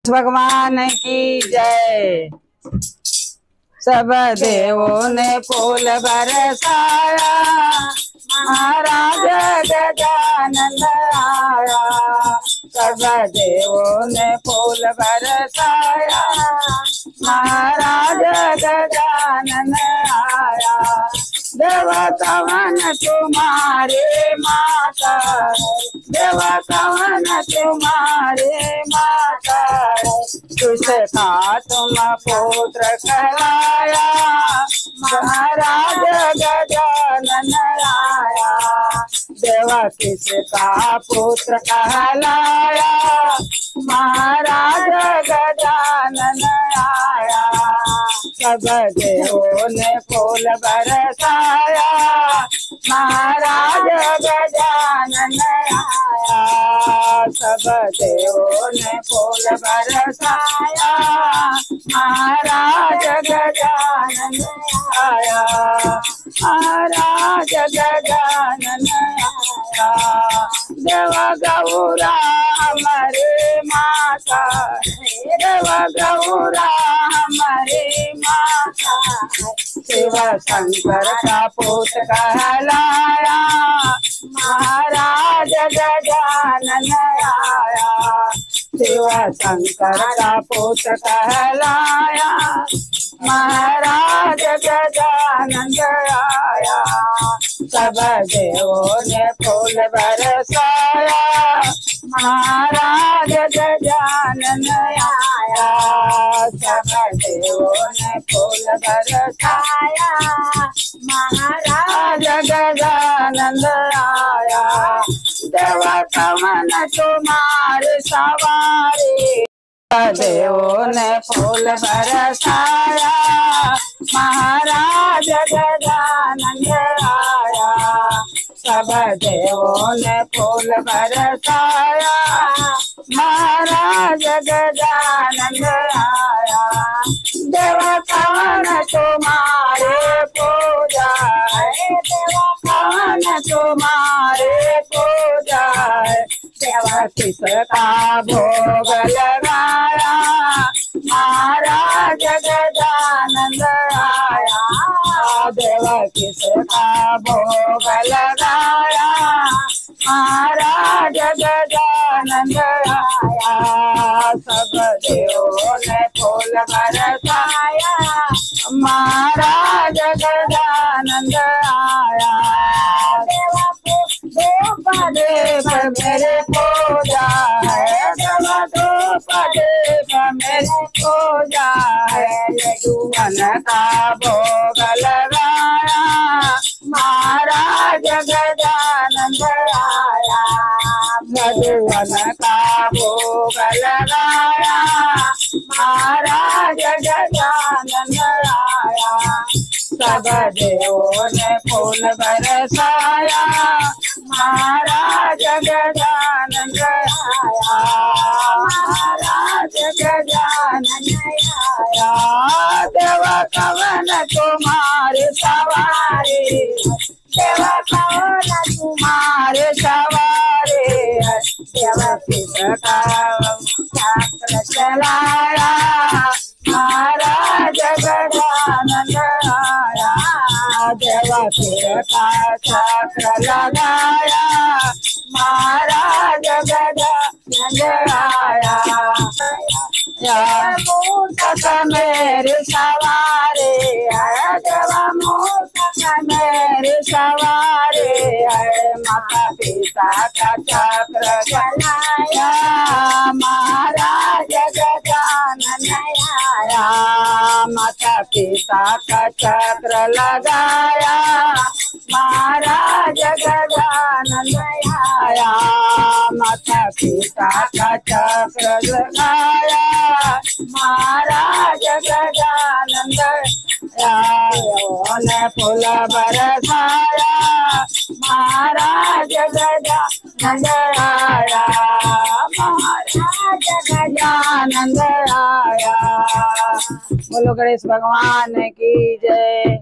भगवान की जय। सब देवों ने फूल बरसाया, महाराज गजानन आया। सब देवों ने फूल बरसाया, महाराज गजानन आया। देवा कवन तुम्हारे माता, देवा कवन तुम्हारे माता। तुझका तुम पुत्र कहलाया, महाराज गजानन आया। देवा किसका पुत्र कहलाया, महाराज गजानन आया। सब देवों ने फूल बरसाया, महाराज गजानन आया। सब देवों ने फूल बरसाया, महाराज गजानन आया। महाराज गजानन आया। देवा गौरा हमारे माता, देवा गौरा हमारे माता। शिव शंकर का पुत्र कहलाया, महाराज गजानन आया। शिव शंकर का पुत्र कहलाया, महाराज गजानन आया। सब देवों ने फूल बरसाया, महाराज गजानन आया। सब देवों ने फूल बरसाया, महाराज गजानन आया। देवा कवन तुम्हारे सवारे, देवों ने फूल बरसाया, महाराज गजानन आया। सब देवों ने फूल बरसाया, महाराज गजानन आया। देवा कवन तुम्हारे पूजा है, देवा कवन तुम्हारे पूजा है। देवा किसका भोग लगाया, महाराज गजानन आया। देवा किसका भोग लगाया, महाराज गजानन आया। सब देवों ने फूल बरसाया, महाराज गजानन आया। देवा धूप देव मेरे पूजा है, देवा धूप देव मेरे पूजा है। लड्डूअन का भोग लगाया, महाराज गजानन आया। लड्डूअन का भोग लगाया, महाराज गजानन आया। सब देवों ने फूल बरसाया, महाराज गजानन आया। महाराज गजानन आया। देवा कवन तुम्हारे सवारे, देवा कवन तुम्हारे सवारे। देवा किसका चक्र चलाया, महाराज गजानन आया। देवा किसका चक्र लगाया, महाराज गजानन आया। मूषक मेरे सवारे है, देवा मूषक मेरे सवारे है। माता पिता का चक्र चलाया, महाराज गजानन आया। माता पिता का चक्र लगाया, महाराज गजानन आया। माता पिता का चक्र लगाया, महाराज गजानन आया। ने फूल बरसाया, महाराज गजानन आया। महाराज गजानन आया। बोलो गणेश भगवान की जय।